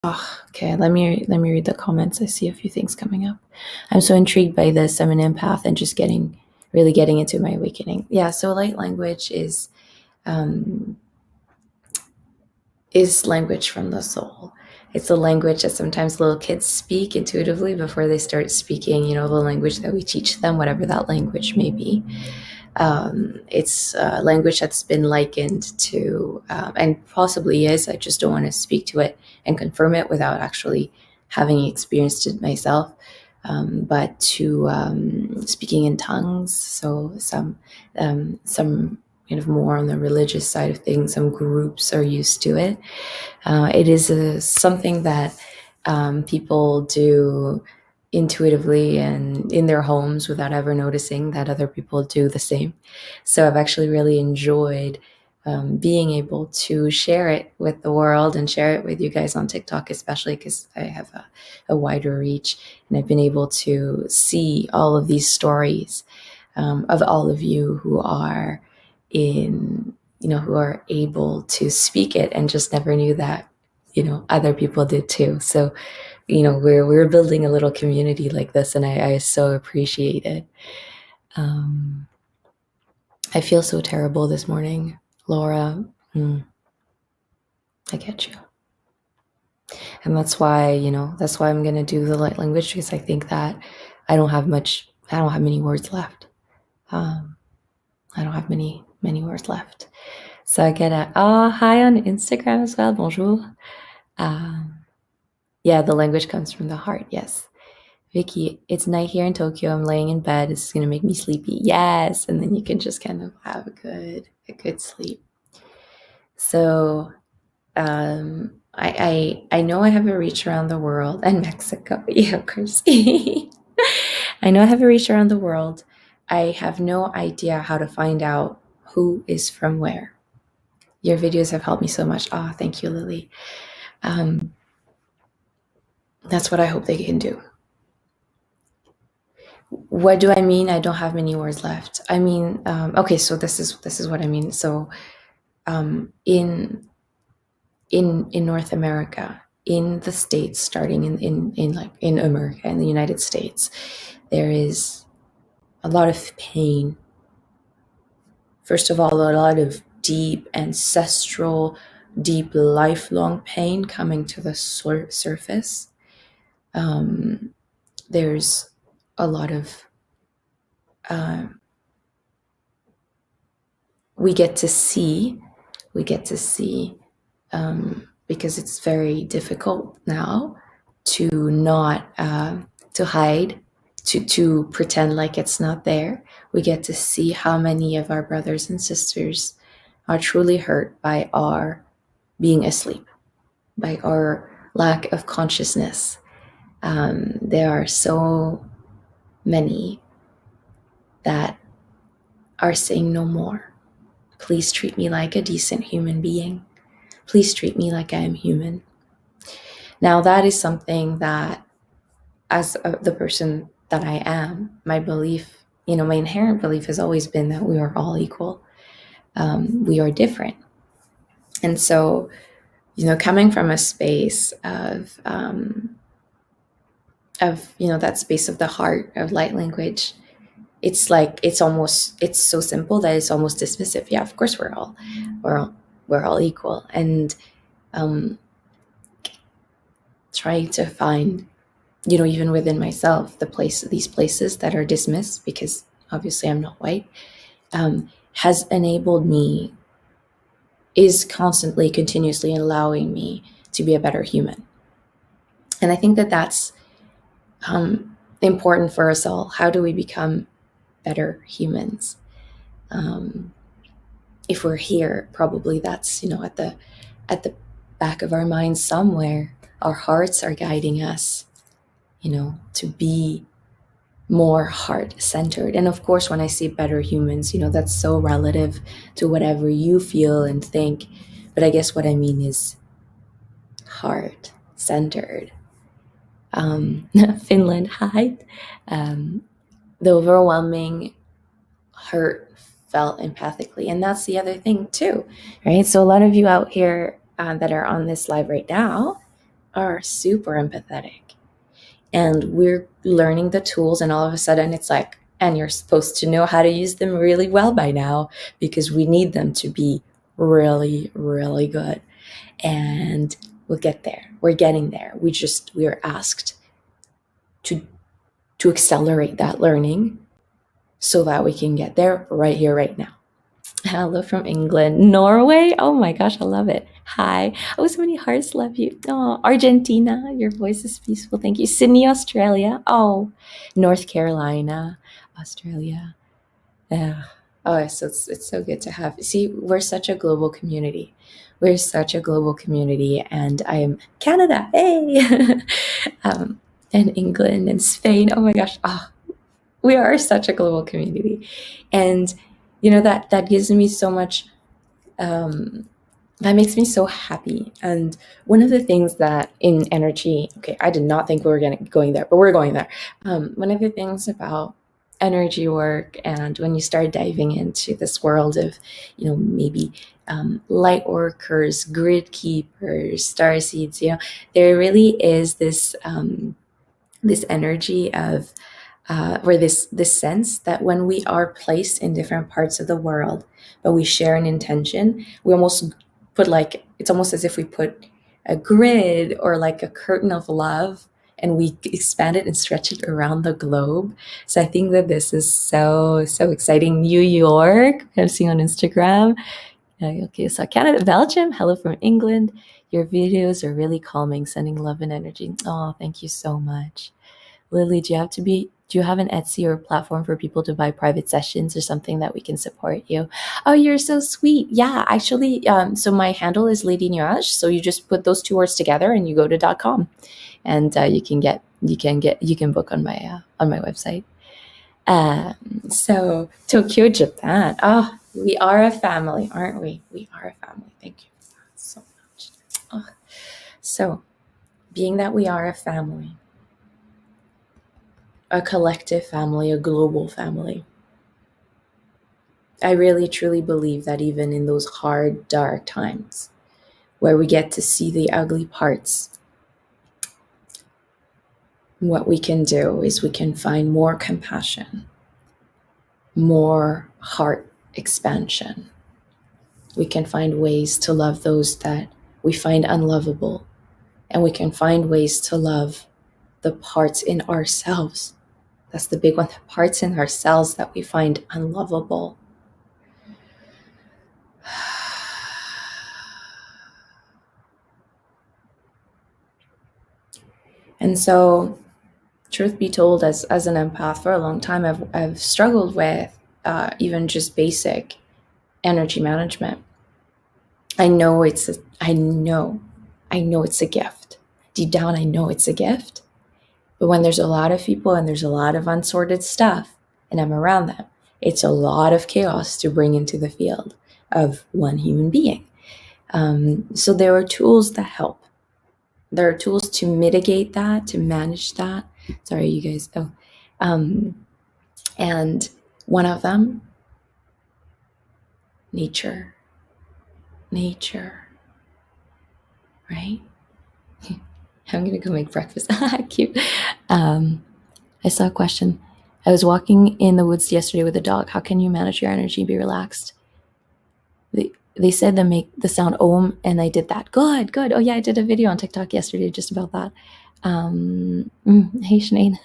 Oh, okay, let me read the comments. I see a few things coming up. I'm so intrigued by this. I'm an empath and just really getting into my awakening. Yeah, so light language is language from the soul. It's a language that sometimes little kids speak intuitively before they start speaking, the language that we teach them, whatever that language may be. It's a language that's been likened to, and possibly is, I just don't want to speak to it and confirm it without actually having experienced it myself, but to speaking in tongues. So some kind of more on the religious side of things, some groups are used to it. It is something that people do intuitively and in their homes without ever noticing that other people do the same. So I've actually really enjoyed being able to share it with the world and share it with you guys on TikTok, especially because I have a wider reach, and I've been able to see all of these stories of all of you who are who are able to speak it and just never knew that, other people did too. So, we're building a little community like this, and I so appreciate it. I feel so terrible this morning, Laura. I get you. And that's why I'm going to do the light language, because I think that I don't have many words left. I don't have many words left. So I get hi on Instagram as well. Bonjour. Yeah, the language comes from the heart. Yes. Vicky, it's night here in Tokyo. I'm laying in bed. This is going to make me sleepy. Yes. And then you can just kind of have a good sleep. So, I know I have a reach around the world, and Mexico. Yeah, of course. I know I have a reach around the world. I have no idea how to find out who is from where. Your videos have helped me so much. Oh, thank you, Lily. That's what I hope they can do. What do I mean? I don't have many words left. I mean, okay, so this is what I mean. So, in North America, in the States, starting in America, in the United States, there is a lot of pain. First of all, a lot of deep ancestral, deep lifelong pain coming to the surface. There's a lot of we get to see because it's very difficult now to not to hide, to pretend like it's not there. We get to see how many of our brothers and sisters are truly hurt by our being asleep, by our lack of consciousness. There are so many that are saying no more. Please treat me like a decent human being. Please treat me like I am human. Now, that is something that, as the person that I am, my belief, my inherent belief has always been that we are all equal. We are different. And so, coming from a space of that space of the heart, of light language, it's like, it's so simple that it's almost dismissive. Yeah, of course we're all equal. And trying to find, even within myself, these places that are dismissed, because obviously I'm not white, has enabled me, is constantly, continuously allowing me to be a better human. And I think that that's important for us all. How do we become better humans? If we're here, probably that's, at the back of our minds somewhere, our hearts are guiding us, to be more heart-centered. And of course, when I say better humans, that's so relative to whatever you feel and think. But I guess what I mean is heart-centered. Finland, hi. The overwhelming hurt felt empathically. And that's the other thing too, right? So a lot of you out here that are on this live right now, are super empathetic. And we're learning the tools, and all of a sudden it's like, and you're supposed to know how to use them really well by now because we need them to be really, really good. And we'll get there. We're getting there. We are asked to accelerate that learning so that we can get there right here, right now. Hello from England. Norway? Oh my gosh, I love it. Hi. Oh, so many hearts. Love you. Oh, Argentina. Your voice is peaceful. Thank you. Sydney, Australia. Oh, North Carolina, Australia. Yeah. Oh, it's so good to have. See, we're such a global community. We're such a global community, and I am Canada. Hey, and England and Spain. Oh my gosh. Oh, we are such a global community, and that gives me so much. That makes me so happy. And one of the things that in energy, okay, I did not think we were going there, but we're going there. One of the things about energy work, and when you start diving into this world of, maybe light workers, grid keepers, star seeds, there really is this energy of or this sense that when we are placed in different parts of the world, but we share an intention, we almost put it's almost as if we put a grid or like a curtain of love, and we expand it and stretch it around the globe. So I think that this is so exciting. New York, I'm seeing on Instagram. Okay, so Canada, Belgium, hello from England. Your videos are really calming, sending love and energy. Oh, thank you so much. Lily, do you have an Etsy or platform for people to buy private sessions or something that we can support you? Oh, you're so sweet. Yeah, actually, so my handle is Lady Niraj. So you just put those two words together and you go to .com, and you can book on my website. So Tokyo, Japan. Oh, we are a family, aren't we? We are a family. Thank you so much. Oh. So, being that we are a family, a collective family, a global family, I really truly believe that even in those hard, dark times where we get to see the ugly parts, what we can do is we can find more compassion, more heart expansion. We can find ways to love those that we find unlovable, and we can find ways to love the parts in ourselves. That's the big one, the parts in ourselves that we find unlovable. And so, truth be told, as an empath for a long time, I've struggled with even just basic energy management. I know it's a gift. Deep down, I know it's a gift. But when there's a lot of people and there's a lot of unsorted stuff, and I'm around them, it's a lot of chaos to bring into the field of one human being. So there are tools that help. There are tools to mitigate that, to manage that. Sorry, you guys. Oh, and one of them, nature, right? I'm gonna go make breakfast. Cute. I saw a question. I was walking in the woods yesterday with a dog. How can you manage your energy, be relaxed? They said to make the sound Om, and I did that. Good. Oh yeah, I did a video on TikTok yesterday just about that. Hey Sinead.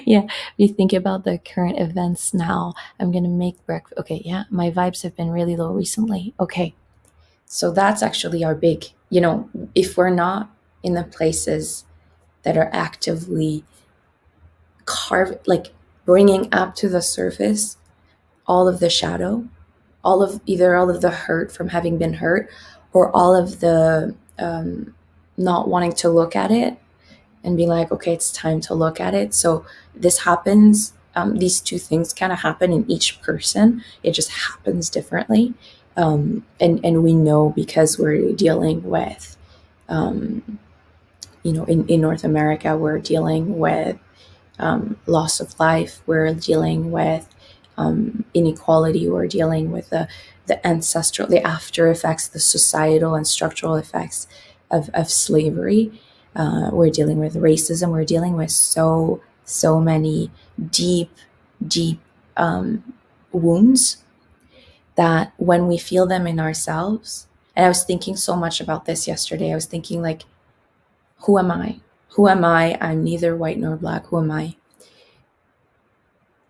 Yeah, we think about the current events now. I'm gonna make breakfast. Okay, yeah, my vibes have been really low recently. Okay, so that's actually our big, if we're not in the places that are actively bringing up to the surface all of the shadow, all of the hurt from having been hurt, or all of the not wanting to look at it and be like, okay, it's time to look at it. So this happens. These two things kind of happen in each person. It just happens differently. And we know because we're dealing with, in North America, we're dealing with loss of life. We're dealing with inequality. We're dealing with the ancestral, the after effects, the societal and structural effects of slavery. We're dealing with racism. We're dealing with so many deep wounds that when we feel them in ourselves, and I was thinking so much about this yesterday. I was thinking, like, who am I? Who am I? I'm neither white nor black. Who am I?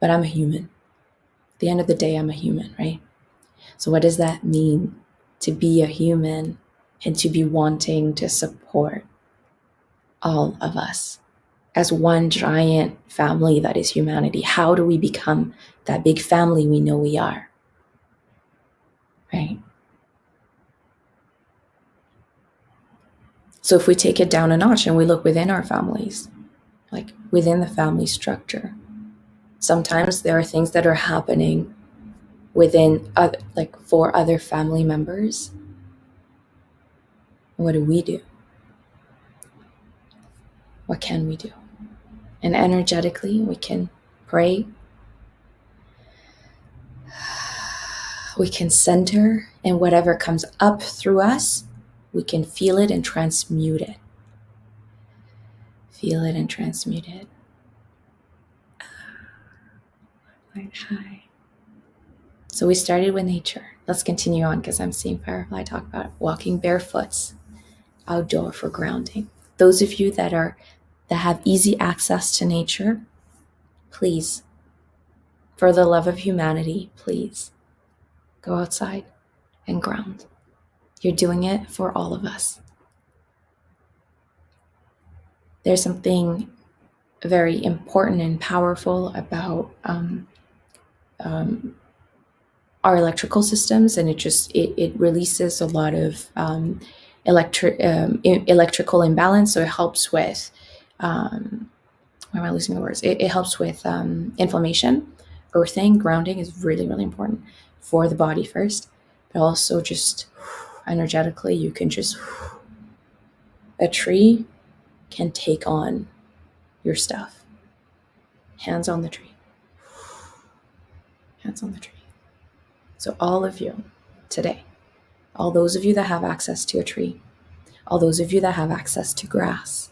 But I'm a human. At the end of the day, I'm a human, right? So what does that mean to be a human and to be wanting to support all of us as one giant family that is humanity? How do we become that big family we know we are, right? So if we take it down a notch and we look within our families, like within the family structure, sometimes there are things that are happening within other, like for other family members. What do we do? What can we do? And energetically, we can pray. We can center, and whatever comes up through us, we can feel it and transmute it. Feel it and transmute it. Hi. So we started with nature. Let's continue on, because I'm seeing Firefly talk about walking barefoot outdoor for grounding. Those of you that have easy access to nature, please, for the love of humanity, please go outside and ground. You're doing it for all of us. There's something very important and powerful about our electrical systems, and it releases a lot of electrical imbalance. So it helps with why am I losing the words? It helps with inflammation. Earthing, grounding is really, really important for the body first, but also just energetically, you can just, a tree can take on your stuff. Hands on the tree. Hands on the tree. So all of you today, all those of you that have access to a tree, all those of you that have access to grass,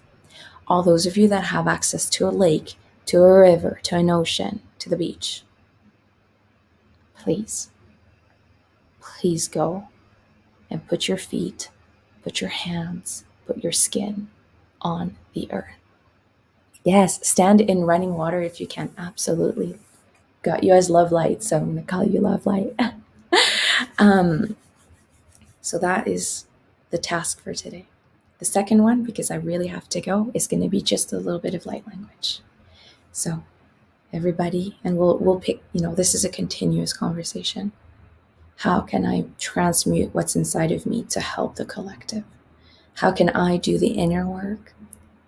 all those of you that have access to a lake, to a river, to an ocean, to the beach, please go and put your feet, put your hands, put your skin on the earth. Yes, stand in running water if you can. Absolutely. Got you as Love Light, so I'm going to call you Love Light. So that is the task for today. The second one, because I really have to go, is going to be just a little bit of light language. So everybody, and we'll pick, this is a continuous conversation. How can I transmute what's inside of me to help the collective? How can I do the inner work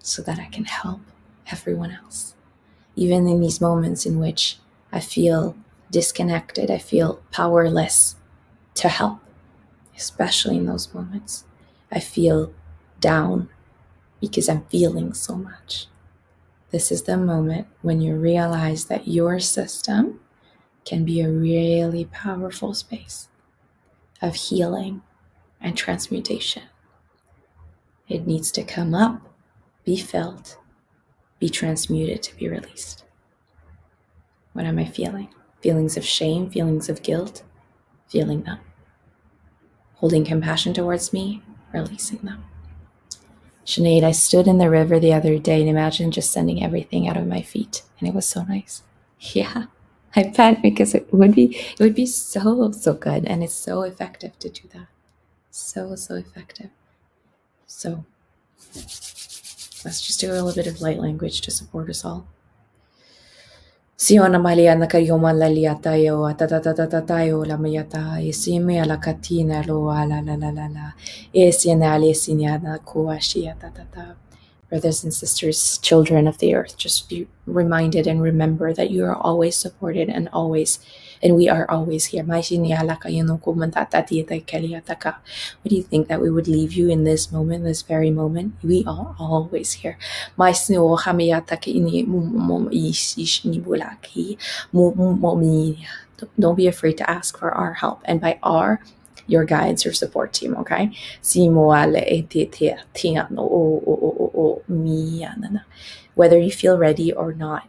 so that I can help everyone else? Even in these moments in which I feel disconnected, I feel powerless to help, especially in those moments. I feel down because I'm feeling so much. This is the moment when you realize that your system can be a really powerful space of healing and transmutation. It needs to come up, be felt, be transmuted to be released. What am I feeling? Feelings of shame, feelings of guilt, feeling them. Holding compassion towards me, releasing them. Sinead, I stood in the river the other day and imagine just sending everything out of my feet, and it was so nice. Yeah, I bet, because it would be so good, and it's so effective to do that. So effective. So let's just do a little bit of light language to support us all. Siona malia na kayoma lalia tayo tayo la mayata isime ala katina lo ala la esiana alesiana kuashia tata. Brothers and sisters, children of the earth, just be reminded and remember that you are always supported and we are always here. What do you think, that we would leave you in this moment, this very moment? We are always here. Don't be afraid to ask for our help. And by our, your guides, your support team, okay? Si moale e te te tia no o mi na na. Whether you feel ready or not,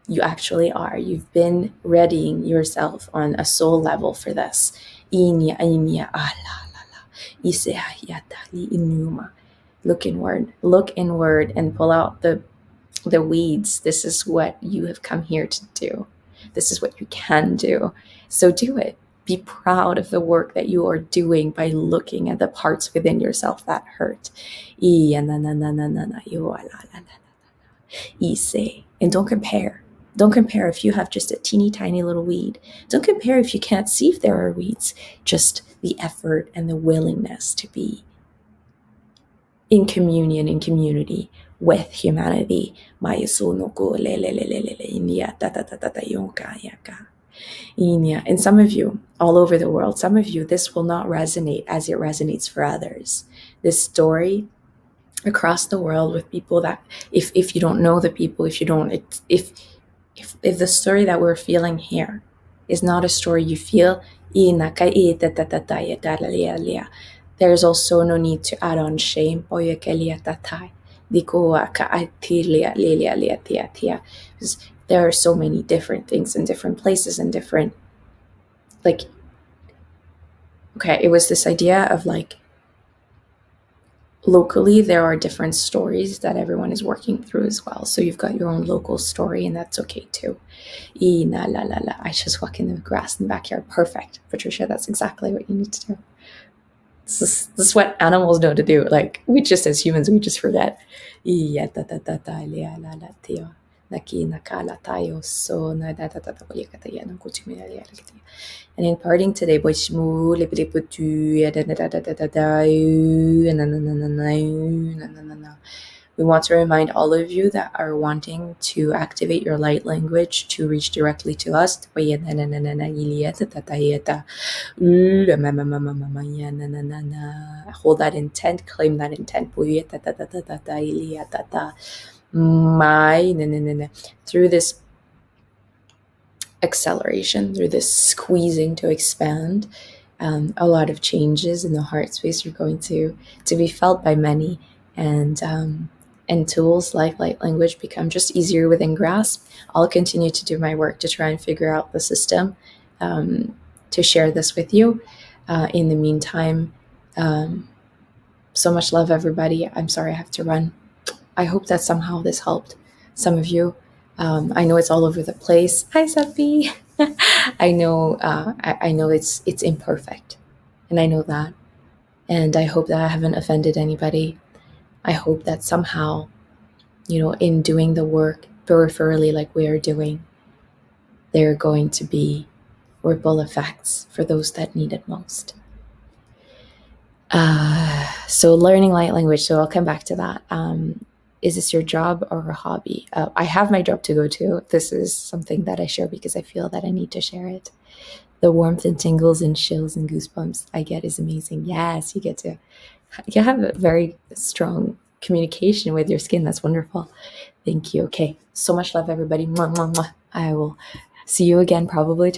you actually are. You've been readying yourself on a soul level for this. Inya inya ala la la. Ise hayata li inuma. Look inward and pull out the weeds. This is what you have come here to do. This is what you can do. So do it. Be proud of the work that you are doing by looking at the parts within yourself that hurt. And don't compare. Don't compare if you have just a teeny tiny little weed. Don't compare if you can't see if there are weeds. Just the effort and the willingness to be in communion, in community with humanity. And some of you, all over the world, some of you, this will not resonate as it resonates for others. This story across the world with people that, if you don't know the people, if the story that we're feeling here is not a story you feel, there's also no need to add on shame. Because there are so many different things in different places and different, like, okay, it was this idea of like, locally there are different stories that everyone is working through as well. So you've got your own local story, and that's okay too. I just walk in the grass in the backyard. Perfect, Patricia. That's exactly what you need to do. This is what animals know to do. Like, we just, as humans, we just forget. And in parting today, we want to remind all of you that are wanting to activate your light language to reach directly to us. Hold that intent, claim that intent. Through this acceleration, through this squeezing to expand, a lot of changes in the heart space are going to be felt by many, and tools like light language become just easier within grasp. I'll continue to do my work to try and figure out the system to share this with you. In the meantime, so much love, everybody. I'm sorry I have to run. I hope that somehow this helped some of you. I know it's all over the place. Hi, Safi. I know it's imperfect, and I know that. And I hope that I haven't offended anybody. I hope that somehow, in doing the work peripherally like we are doing, there are going to be ripple effects for those that need it most. So learning light language, so I'll come back to that. Is this your job or a hobby? I have my job to go to. This is something that I share because I feel that I need to share it. The warmth and tingles and chills and goosebumps I get is amazing. Yes, you have a very strong communication with your skin. That's wonderful. Thank you. Okay, so much love, everybody. Mwah, mwah, mwah. I will see you again probably tomorrow.